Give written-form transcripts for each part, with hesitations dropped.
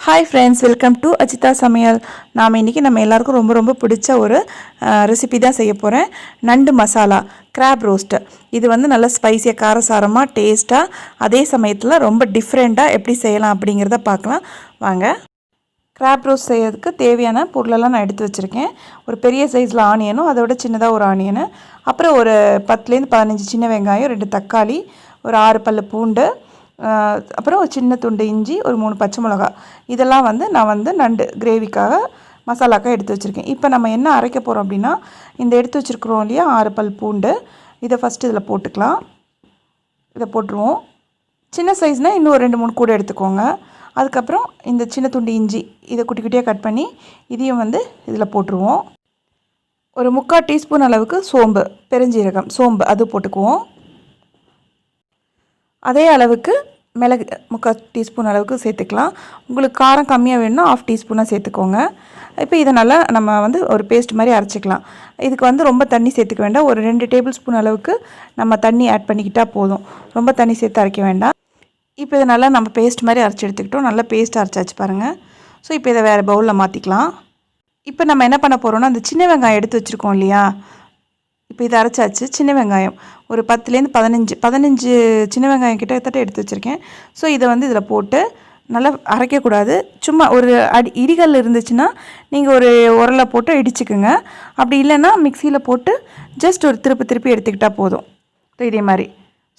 Hi friends, welcome to Ajitha Samayal. நாம இன்னைக்கு நம்ம எல்லாருக்கும் ரொம்ப பிடிச்ச ஒரு ரெசிபி தான் செய்ய போறேன். நண்டு மசாலா Crab Roast. இது வந்து நல்ல ஸ்பைசியா காரசாரமா டேஸ்டா அதே சமயத்துல ரொம்ப டிஃபரண்டா எப்படி செய்யலாம் அப்படிங்கறத பார்க்கலாம். வாங்க. Crab Roast செய்யறதுக்கு தேவையான பொருளெல்லாம் நான் எடுத்து வச்சிருக்கேன். ஒரு பெரிய சைஸ்ல ஆனியனும் அதோட சின்னதா ஒரு ஆனியன், அப்புறம் ஒரு 10 ல இருந்து 15 சின்ன வெங்காயம், 2 தக்காளி, ஒரு 6 பல்லு பூண்டு, அப்புறம் ஒரு சின்ன துண்டு இஞ்சி, ஒரு 3 பச்சை மிளகாய். இதெல்லாம் வந்து நான் வந்து நண்டு கிரேவிக்காக மசாலாக்காக எடுத்து வச்சுருக்கேன். இப்போ நம்ம என்ன அரைக்க போகிறோம் அப்படின்னா, இந்த எடுத்து வச்சுருக்குறோம் இல்லையா 6 பல் பூண்டு, இதை ஃபஸ்ட்டு இதில் போட்டுக்கலாம். இதை போட்டுருவோம். சின்ன சைஸ்னால் இன்னும் 2-3 கூட எடுத்துக்கோங்க. அதுக்கப்புறம் இந்த சின்ன துண்டு இஞ்சி இதை குட்டி குட்டியாக கட் பண்ணி இதையும் வந்து இதில் போட்டுருவோம். ஒரு 3/4 டீஸ்பூன் அளவுக்கு சோம்பு, பெருஞ்சீரகம் சோம்பு அது போட்டுக்குவோம். அதே அளவுக்கு மிளகு 3/4 டீஸ்பூன் அளவுக்கு சேர்த்துக்கலாம். உங்களுக்கு காரம் கம்மியாக வேணும்னா 1/2 டீஸ்பூனாக சேர்த்துக்கோங்க. இப்போ இதை நல்லா நம்ம வந்து ஒரு பேஸ்ட் மாதிரி அரைச்சிக்கலாம். இதுக்கு வந்து ரொம்ப தண்ணி சேர்த்துக்க வேண்டாம். ஒரு 2 டேபிள் ஸ்பூன் அளவுக்கு நம்ம தண்ணி ஆட் பண்ணிக்கிட்டால் போதும். ரொம்ப தண்ணி சேர்த்து அரைக்க வேண்டாம். இப்போ இதை நல்லா நம்ம பேஸ்ட் மாதிரி அரைச்சி எடுத்துக்கிட்டோம். நல்லா பேஸ்ட் அரைச்சாச்சு பாருங்கள். ஸோ இப்போ இதை வேறு பவுலில் மாற்றிக்கலாம். இப்போ நம்ம என்ன பண்ண போகிறோம்னா, அந்த சின்ன வெங்காயம் எடுத்து வச்சுருக்கோம் இல்லையா, இப்போ இதை அரைச்சாச்சு. சின்ன வெங்காயம் ஒரு 10லேருந்து 15 சின்ன வெங்காயம் கிட்டத்தட்ட எடுத்து வச்சுருக்கேன். ஸோ இதை வந்து இதில் போட்டு நல்லா அரைக்கக்கூடாது. சும்மா ஒரு இடிகள் இருந்துச்சுன்னா நீங்கள் ஒரு உரலை போட்டு இடிச்சுக்குங்க. அப்படி இல்லைன்னா மிக்சியில் போட்டு ஜஸ்ட் ஒரு திருப்பி எடுத்துக்கிட்டால் போதும். இதே மாதிரி.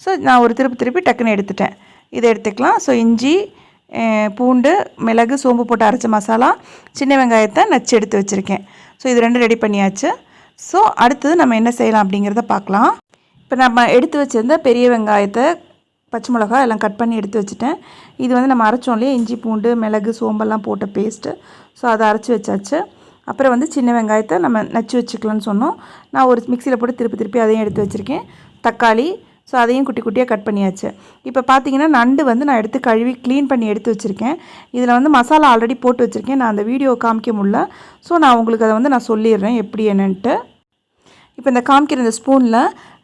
ஸோ நான் ஒரு திருப்பி டக்குன்னு எடுத்துட்டேன். இதை எடுத்துக்கலாம். ஸோ இஞ்சி, பூண்டு, மிளகு, சோம்பு போட்டு அரைச்ச மசாலா, சின்ன வெங்காயத்தை நச்சு எடுத்து வச்சுருக்கேன். ஸோ இது 2 ரெடி பண்ணியாச்சு. ஸோ அடுத்தது நம்ம என்ன செய்யலாம் அப்படிங்கிறத பார்க்கலாம். இப்போ நம்ம எடுத்து வச்சுருந்த பெரிய வெங்காயத்தை, பச்சை மிளகாய் எல்லாம் கட் பண்ணி எடுத்து வச்சுட்டேன். இது வந்து நம்ம அரைச்சோம் இல்லையா, இஞ்சி பூண்டு மிளகு சோம்பெல்லாம் போட்ட பேஸ்ட்டு. ஸோ அதை அரைச்சி வச்சாச்சு. அப்புறம் வந்து சின்ன வெங்காயத்தை நம்ம நச்சு வச்சுக்கலான்னு சொன்னோம். நான் ஒரு மிக்சியில் போட்டு திருப்பி அதையும் எடுத்து வச்சுருக்கேன். தக்காளி, ஸோ அதையும் குட்டி குட்டியாக கட் பண்ணியாச்சு. இப்போ பார்த்தீங்கன்னா நண்டு வந்து நான் எடுத்து கழுவி க்ளீன் பண்ணி எடுத்து வச்சுருக்கேன். இதில் வந்து மசாலா ஆல்ரெடி போட்டு வச்சுருக்கேன். நான் அந்த வீடியோ காமிக்க முடியல. ஸோ நான் உங்களுக்கு அதை வந்து நான் சொல்லிடுறேன் எப்படி என்னன்ட்டு. இப்போ இந்த காமிக்கிற இந்த ஸ்பூனில்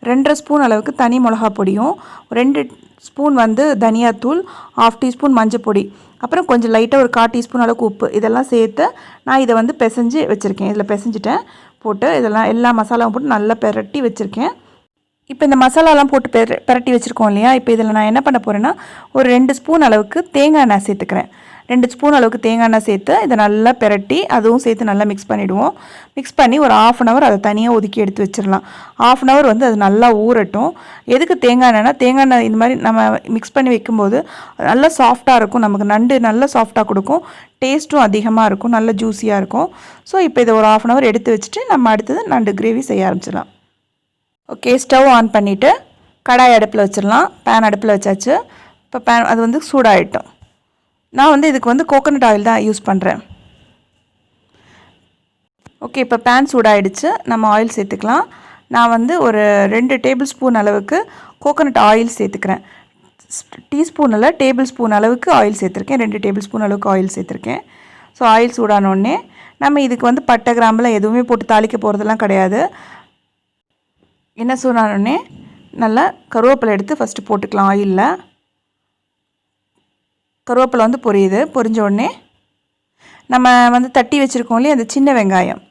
2.5 ஸ்பூன் அளவுக்கு தனி மிளகா பொடியும், 2 ஸ்பூன் வந்து தனியாத்தூள், 1/2 டீஸ்பூன் மஞ்சள் பொடி, அப்புறம் கொஞ்சம் லைட்டாக ஒரு 1/4 டீஸ்பூன் அளவுக்கு உப்பு, இதெல்லாம் சேர்த்து நான் இதை வந்து பிசைஞ்சு வச்சுருக்கேன். இதில் பிசைஞ்சிட்டேன் போட்டு இதெல்லாம் எல்லா மசாலாவும் போட்டு நல்லா பெரட்டி வச்சுருக்கேன். இப்போ இந்த மசாலாலாம் போட்டு பெரட்டி வச்சுருக்கோம் இல்லையா, இப்போ இதில் நான் என்ன பண்ண போகிறேன்னா, ஒரு 2 ஸ்பூன் அளவுக்கு தேங்காய் எண்ணெய் சேர்த்துக்கிறேன். 2 ஸ்பூன் அளவுக்கு தேங்காய் எண்ணெய் சேர்த்து இதை நல்லா பெரட்டி அதுவும் சேர்த்து நல்லா மிக்ஸ் பண்ணிவிடுவோம். மிக்ஸ் பண்ணி ஒரு 1/2 அன் ஹவர் அதை தனியாக ஒதுக்கி எடுத்து வச்சிடலாம். 1/2 அன் ஹவர் வந்து அது நல்லா ஊறட்டும். எதுக்கு தேங்காய் எண்ணெய்னா, தேங்காய் எண்ணெய் இந்த மாதிரி நம்ம மிக்ஸ் பண்ணி வைக்கும்போது நல்லா சாஃப்டாக இருக்கும். நமக்கு நண்டு நல்லா சாஃப்டாக கொடுக்கும். டேஸ்ட்டும் அதிகமாக இருக்கும். நல்லா ஜூஸியாக இருக்கும். ஸோ இப்போ இதை ஒரு 1/2 அன் ஹவர் எடுத்து வச்சுட்டு நம்ம அடுத்தது நண்டு கிரேவி செய்ய ஆரம்பிச்சிடலாம். ஓகே, ஸ்டவ் ஆன் பண்ணிவிட்டு கடாய் அடுப்பில் வச்சிடலாம். பேன் அடுப்பில் வச்சாச்சு. இப்போ பேன் அது வந்து சூடாகிட்டோம். நான் வந்து இதுக்கு வந்து கோகோனட் ஆயில் தான் யூஸ் பண்ணுறேன். ஓகே, இப்போ பேன் சூடாகிடுச்சு. நம்ம ஆயில் சேர்த்துக்கலாம். நான் வந்து ஒரு 2 டேபிள் ஸ்பூன் அளவுக்கு கோகோனட் ஆயில் சேர்த்துக்கிறேன். டீஸ்பூனில் டேபிள் ஸ்பூன் அளவுக்கு ஆயில் சேர்த்துருக்கேன். 2 டேபிள் ஸ்பூன் அளவுக்கு ஆயில் சேர்த்துருக்கேன். ஸோ ஆயில் சூடானோடனே நம்ம இதுக்கு வந்து பட்டை கிராம்பெலாம் எதுவுமே போட்டு தாளிக்க போகிறதெல்லாம் கிடையாது. என்ன சூடானோடனே நல்லா கருவேப்பிலை எடுத்து ஃபஸ்ட்டு போட்டுக்கலாம் ஆயிலில். கருவேப்பிலை வந்து பொரிஞ்ச உடனே நம்ம வந்து தட்டி வச்சுருக்கோம் இல்லையா அந்த சின்ன வெங்காயம்,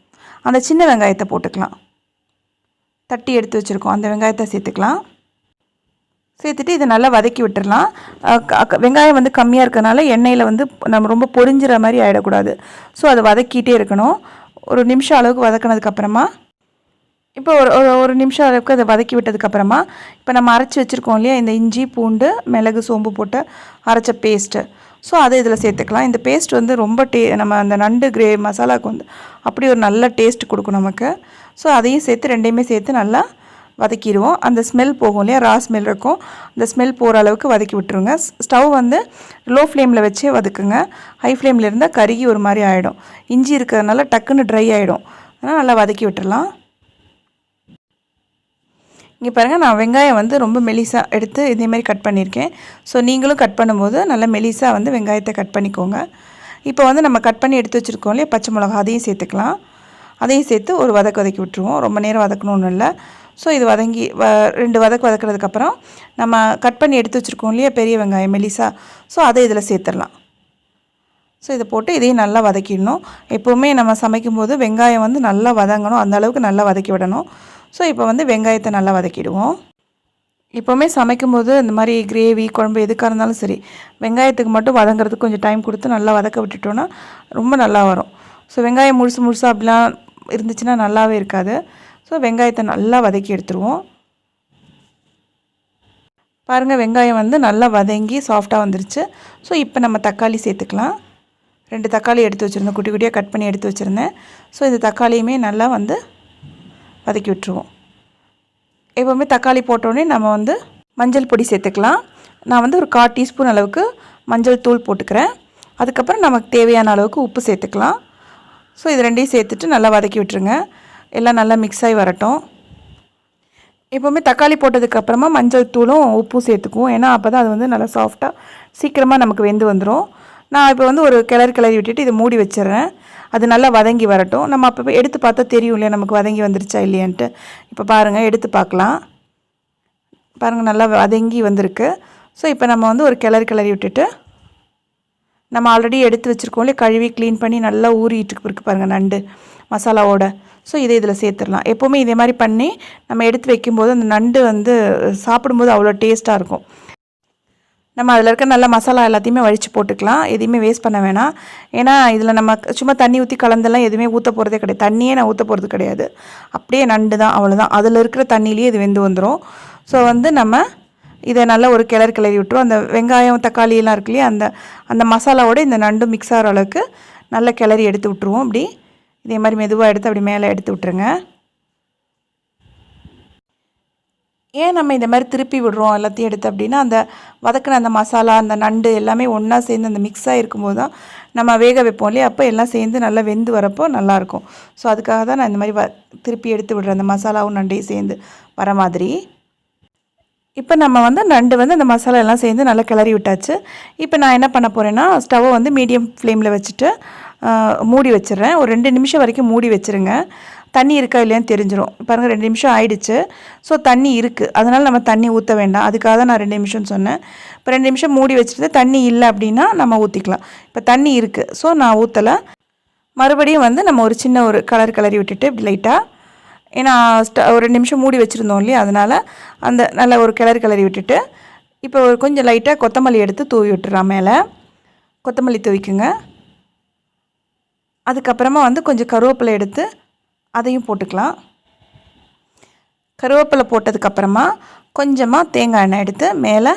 அந்த சின்ன வெங்காயத்தை போட்டுக்கலாம். தட்டி எடுத்து வச்சுருக்கோம் அந்த வெங்காயத்தை சேர்த்துக்கலாம். சேர்த்துட்டு இதை நல்லா வதக்கி விட்டுடலாம். வெங்காயம் வந்து கம்மியாக இருக்கிறதுனால எண்ணெயில் வந்து நம்ம ரொம்ப பொரிஞ்சிற மாதிரி ஆகிடக்கூடாது. ஸோ அதை வதக்கிட்டே இருக்கணும். ஒரு நிமிஷம் அளவுக்கு வதக்கினதுக்கப்புறமா, இப்போ ஒரு நிமிஷம் அளவுக்கு அதை வதக்கி விட்டதுக்கப்புறமா இப்போ நம்ம அரைச்சி வச்சுருக்கோம் இல்லையா இந்த இஞ்சி பூண்டு மிளகு சோம்பு போட்டு அரைச்ச பேஸ்ட்டு, ஸோ அதை இதில் சேர்த்துக்கலாம். இந்த பேஸ்ட் வந்து ரொம்ப நம்ம அந்த நண்டு மசாலாவுக்கு வந்து அப்படி ஒரு நல்ல டேஸ்ட் கொடுக்கும் நமக்கு. ஸோ அதையும் சேர்த்து 2யுமே சேர்த்து நல்லா வதக்கிடுவோம். அந்த ஸ்மெல் போகும் இல்லையா, ரா ஸ்மெல் இருக்கும், அந்த ஸ்மெல் போகிற அளவுக்கு வதக்கி விட்டுருங்க. ஸ்டவ் வந்து லோ ஃப்ளேமில் வச்சே வதக்குங்க. ஹை ஃப்ளேமில் இருந்தால் கருகி ஒரு மாதிரி ஆகிடும். இஞ்சி இருக்கிறதுனால டக்குன்னு ட்ரை ஆகிடும். அதனால் நல்லா வதக்கி விட்டுடலாம். இங்கே பாருங்கள், நான் வெங்காயம் வந்து ரொம்ப மெலிசாக எடுத்து இதேமாதிரி கட் பண்ணியிருக்கேன். ஸோ நீங்களும் கட் பண்ணும்போது நல்லா மெலிசாக வந்து வெங்காயத்தை கட் பண்ணிக்கோங்க. இப்போ வந்து நம்ம கட் பண்ணி எடுத்து வச்சுருக்கோம் இல்லையா பச்சை மிளகா, அதையும் சேர்த்துக்கலாம். அதையும் சேர்த்து ஒரு வதக்கி விட்டுருவோம். ரொம்ப நேரம் வதக்கணும்னு இல்லை. ஸோ இது வதங்கி 2 வதக்கினதுக்கப்புறம் நம்ம கட் பண்ணி எடுத்து வச்சுருக்கோம் இல்லையா பெரிய வெங்காயம் மெலிசா, ஸோ அதை இதில் சேர்த்துடலாம். ஸோ இதை போட்டு இதையும் நல்லா வதக்கிடணும். எப்போவுமே நம்ம சமைக்கும்போது வெங்காயம் வந்து நல்லா வதங்கணும், அந்த அளவுக்கு நல்லா வதக்கி விடணும். ஸோ இப்போ வந்து வெங்காயத்தை நல்லா வதக்கிடுவோம். எப்போவுமே சமைக்கும்போது இந்த மாதிரி கிரேவி குழம்பு எதுக்காக இருந்தாலும் சரி, வெங்காயத்துக்கு மட்டும் வதங்கிறதுக்கு கொஞ்சம் டைம் கொடுத்து நல்லா வதக்க விட்டுட்டோன்னா ரொம்ப நல்லா வரும். ஸோ வெங்காயம் முழுசாக அப்படிலாம் இருந்துச்சுன்னா நல்லாவே இருக்காது. ஸோ வெங்காயத்தை நல்லா வதக்கி எடுத்துருவோம். பாருங்கள், வெங்காயம் வந்து நல்லா வதங்கி சாஃப்டாக வந்துருச்சு. ஸோ இப்போ நம்ம தக்காளி சேர்த்துக்கலாம். 2 தக்காளி எடுத்து வச்சுருந்தேன், குட்டி குட்டியாக கட் பண்ணி எடுத்து வச்சுருந்தேன். ஸோ இந்த தக்காளியுமே நல்லா வந்து வதக்கி விட்டுருவோம். எப்போவுமே தக்காளி போட்டோடனே நம்ம வந்து மஞ்சள் பொடி சேர்த்துக்கலாம். நான் வந்து ஒரு 1/4 டீஸ்பூன் அளவுக்கு மஞ்சள் தூள் போட்டுக்கிறேன். அதுக்கப்புறம் நமக்கு தேவையான அளவுக்கு உப்பு சேர்த்துக்கலாம். ஸோ இது 2ஐயும் சேர்த்துட்டு நல்லா வதக்கி விட்டுருங்க. எல்லாம் நல்லா மிக்ஸ் ஆகி வரட்டும். எப்போவுமே தக்காளி போட்டதுக்கப்புறமா மஞ்சள் தூளும் உப்பும் சேர்த்துக்குவோம். ஏன்னா அப்போ தான் அது வந்து நல்லா சாஃப்டாக சீக்கிரமாக நமக்கு வெந்து வந்துடும். நான் இப்போ வந்து ஒரு கிளறி விட்டுட்டு இதை மூடி வச்சிடுறேன். அது நல்லா வதங்கி வரட்டும். நம்ம அப்போ எடுத்து பார்த்தா தெரியும் இல்லையா நமக்கு வதங்கி வந்துருச்சா இல்லையான்ட்டு. இப்போ பாருங்கள், எடுத்து பார்க்கலாம். பாருங்கள், நல்லா வதங்கி வந்திருக்கு. ஸோ இப்போ நம்ம வந்து ஒரு கிளறி விட்டுட்டு நம்ம ஆல்ரெடி எடுத்து வச்சுருக்கோம் இல்லையா, கழுவி க்ளீன் பண்ணி நல்லா ஊறிட்டு இருக்கு பாருங்கள் நண்டு மசாலாவோட. ஸோ இதை இதில் சேர்த்துடலாம். எப்போவுமே இதே மாதிரி பண்ணி நம்ம எடுத்து வைக்கும்போது அந்த நண்டு வந்து சாப்பிடும்போது அவ்வளோ டேஸ்ட்டாக இருக்கும். நம்ம அதில் இருக்க நல்ல மசாலா எல்லாத்தையுமே வழித்து போட்டுக்கலாம். எதையுமே வேஸ்ட் பண்ண வேணாம். ஏன்னா இதில் நம்ம சும்மா தண்ணி ஊற்றி கலந்தெல்லாம் எதுவுமே ஊற்ற போகிறதே கிடையாது. தண்ணியே நான் ஊற்ற போகிறது கிடையாது. அப்படியே நண்டு தான், அவ்வளோதான். அதில் இருக்கிற தண்ணியிலேயே இது வெந்து வந்துடும். ஸோ வந்து நம்ம இதை நல்லா ஒரு கிளறி விட்டுரும். அந்த வெங்காயம் தக்காளியெல்லாம் இருக்கு இல்லையா, அந்த மசாலாவோடு இந்த நண்டு மிக்ஸ் ஆகிற அளவுக்கு நல்லா கிளறி எடுத்து விட்ருவோம். இப்படி இதே மாதிரி மெதுவாக எடுத்து அப்படி மேலே எடுத்து விட்ருங்க. ஏன் நம்ம இந்த மாதிரி திருப்பி விடுறோம் எல்லாத்தையும் எடுத்து அப்படின்னா, அந்த வதக்கின அந்த மசாலா அந்த நண்டு எல்லாமே ஒன்றா சேர்ந்து அந்த மிக்ஸ் ஆகிருக்கும்போது தான் நம்ம வேக வைப்போம் இல்லையா, அப்போ எல்லாம் சேர்ந்து நல்லா வெந்து வரப்போ நல்லாயிருக்கும். ஸோ அதுக்காக தான் நான் இந்த மாதிரி திருப்பி எடுத்து விடுறேன், அந்த மசாலாவும் நண்டையும் சேர்ந்து வர மாதிரி. இப்போ நம்ம வந்து நண்டு வந்து அந்த மசாலா எல்லாம் சேர்ந்து நல்லா கிளறி விட்டாச்சு. இப்போ நான் என்ன பண்ண போகிறேன்னா, ஸ்டவ்வை வந்து மீடியம் ஃப்ளேமில் வச்சுட்டு மூடி வச்சிடுறேன். ஒரு 2 நிமிஷம் வரைக்கும் மூடி வச்சுருங்க. தண்ணி இருக்கா இல்லையான்னு தெரிஞ்சிடும். பாருங்கள், 2 நிமிஷம் ஆயிடுச்சு. ஸோ தண்ணி இருக்குது, அதனால் நம்ம தண்ணி ஊற்ற வேண்டாம். அதுக்காக தான் நான் 2 நிமிஷம்னு சொன்னேன். இப்போ 2 நிமிஷம் மூடி வச்சுட்டு தண்ணி இல்லை அப்படின்னா நம்ம ஊற்றிக்கலாம். இப்போ தண்ணி இருக்குது, ஸோ நான் ஊற்றலை. மறுபடியும் வந்து நம்ம ஒரு சின்ன ஒரு கிளறி விட்டுட்டு இப்படி லைட்டாக, ஏன்னா ஒரு 2 நிமிஷம் மூடி வச்சுருந்தோம் இல்லையா, அதனால் அந்த நல்ல ஒரு கிளறி விட்டுட்டு இப்போ ஒரு கொஞ்சம் லைட்டாக கொத்தமல்லி எடுத்து தூவி விட்டுறேன். மேலே கொத்தமல்லி தூவிக்குங்க. அதுக்கப்புறமா வந்து கொஞ்சம் கருவேப்பிலை எடுத்து அதையும் போட்டுக்கலாம். கருவேப்பிலை போட்டதுக்கப்புறமா கொஞ்சமாக தேங்காய் எண்ணெய் எடுத்து மேலே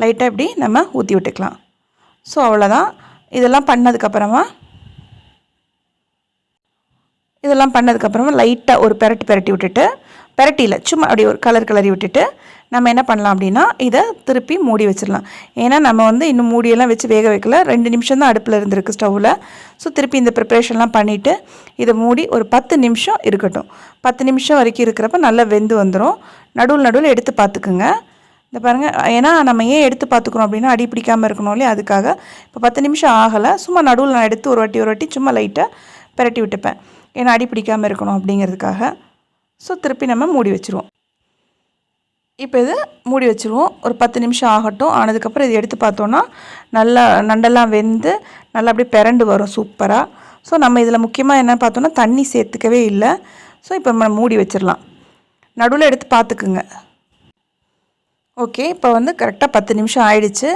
லைட்டாக இப்படி நம்ம ஊற்றி விட்டுக்கலாம். ஸோ அவ்வளோதான். இதெல்லாம் பண்ணதுக்கப்புறமா லைட்டாக ஒரு பெரட்டி விட்டுட்டு, பெரட்டியில் சும்மா அப்படி ஒரு கிளறி விட்டுட்டு நம்ம என்ன பண்ணலாம் அப்படின்னா, இதை திருப்பி மூடி வச்சிடலாம். ஏன்னா நம்ம வந்து இன்னும் மூடியெல்லாம் வச்சு வேக வைக்கல, 2 நிமிஷம் தான் அடுப்பில் இருந்திருக்கு ஸ்டவ்வில். ஸோ திருப்பி இந்த ப்ரிப்ரேஷன்லாம் பண்ணிவிட்டு இதை மூடி ஒரு 10 நிமிஷம் இருக்கட்டும். 10 நிமிஷம் வரைக்கும் இருக்கிறப்ப நல்லா வெந்து வந்துடும். நடுவில் எடுத்து பார்த்துக்குங்க. இந்த பாருங்கள், ஏன்னா நம்ம ஏன் எடுத்து பார்த்துக்கணும் அப்படின்னா அடி பிடிக்காமல் இருக்கணும் இல்லையா, அதுக்காக. இப்போ 10 நிமிஷம் ஆகலை, சும்மா நடுவில் நான் எடுத்து ஒரு வாட்டி சும்மா லைட்டாக பெரட்டி விட்டுப்பேன். ஏன்னா அடி பிடிக்காமல் இருக்கணும் அப்படிங்கிறதுக்காக. ஸோ திருப்பி நம்ம மூடி வச்சுருவோம். இப்போ இது மூடி வச்சுருவோம். ஒரு 10 நிமிஷம் ஆகட்டும். ஆனதுக்கப்புறம் இது எடுத்து பார்த்தோன்னா நல்லா நண்டெல்லாம் வெந்து நல்லா அப்படியே பெரண்டு வரும் சூப்பராக. ஸோ நம்ம இதில் முக்கியமாக என்ன பார்த்தோன்னா தண்ணி சேர்த்துக்கவே இல்லை. ஸோ இப்போ நம்ம மூடி வச்சிடலாம். நடுவில் எடுத்து பார்த்துக்குங்க. ஓகே, இப்போ வந்து கரெக்டாக 10 நிமிஷம் ஆயிடுச்சு.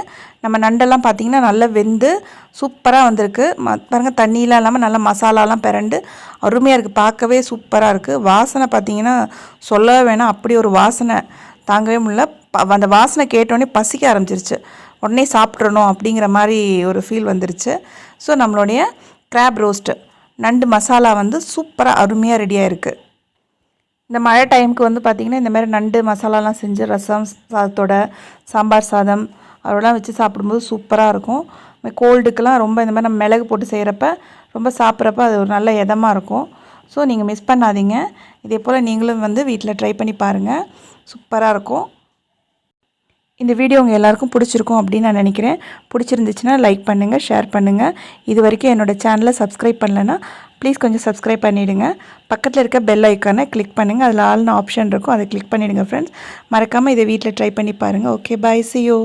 நம்ம நண்டெல்லாம் பார்த்திங்கன்னா நல்லா வெந்து சூப்பராக வந்திருக்கு. பாருங்கள், தண்ணியெலாம் இல்லாமல் நல்லா மசாலாலாம் பெரண்டு அருமையாக இருக்குது. பார்க்கவே சூப்பராக இருக்குது. வாசனை பார்த்திங்கன்னா சொல்லவே வேணாம், அப்படி ஒரு வாசனை தாங்கவே முடியல. அந்த வாசனை கேட்டோடனே பசிக்க ஆரம்பிச்சிருச்சு. உடனே சாப்பிட்றணும் அப்படிங்கிற மாதிரி ஒரு ஃபீல் வந்துருச்சு. ஸோ நம்மளுடைய கிராப் ரோஸ்ட்டு நண்டு மசாலா வந்து சூப்பராக அருமையாக ரெடியாக இருக்குது. இந்த மழை டைமுக்கு வந்து பார்த்திங்கன்னா இந்த மாதிரி நண்டு மசாலாலாம் செஞ்சு ரசம் சாதத்தோட, சாம்பார் சாதம் அதெல்லாம் வச்சு சாப்பிடும்போது சூப்பராக இருக்கும். கோல்டுக்கெலாம் ரொம்ப இந்த மாதிரி நம்ம மிளகு போட்டு செய்கிறப்ப ரொம்ப சாப்பிட்றப்ப அது ஒரு நல்ல இதமாக இருக்கும். ஸோ நீங்கள் மிஸ் பண்ணாதீங்க. இதே போல் நீங்களும் வந்து வீட்டில் ட்ரை பண்ணி பாருங்கள், சூப்பராக இருக்கும். இந்த வீடியோ உங்கள் எல்லாருக்கும் பிடிச்சிருக்கும் அப்படின்னு நான் நினைக்கிறேன். பிடிச்சிருந்துச்சுன்னா லைக் பண்ணுங்கள், ஷேர் பண்ணுங்கள். இது வரைக்கும் என்னோடய சேனலை சப்ஸ்கிரைப் பண்ணலைன்னா ப்ளீஸ் கொஞ்சம் சப்ஸ்கிரைப் பண்ணிவிடுங்க. பக்கத்தில் இருக்க பெல் ஐக்கானை கிளிக் பண்ணுங்கள். அதில் ஆல்னு ஆப்ஷன் இருக்கும், அதை கிளிக் பண்ணிவிடுங்க ஃப்ரெண்ட்ஸ். மறக்காமல் இதை வீட்டில் ட்ரை பண்ணி பாருங்கள். Okay, bye, see you.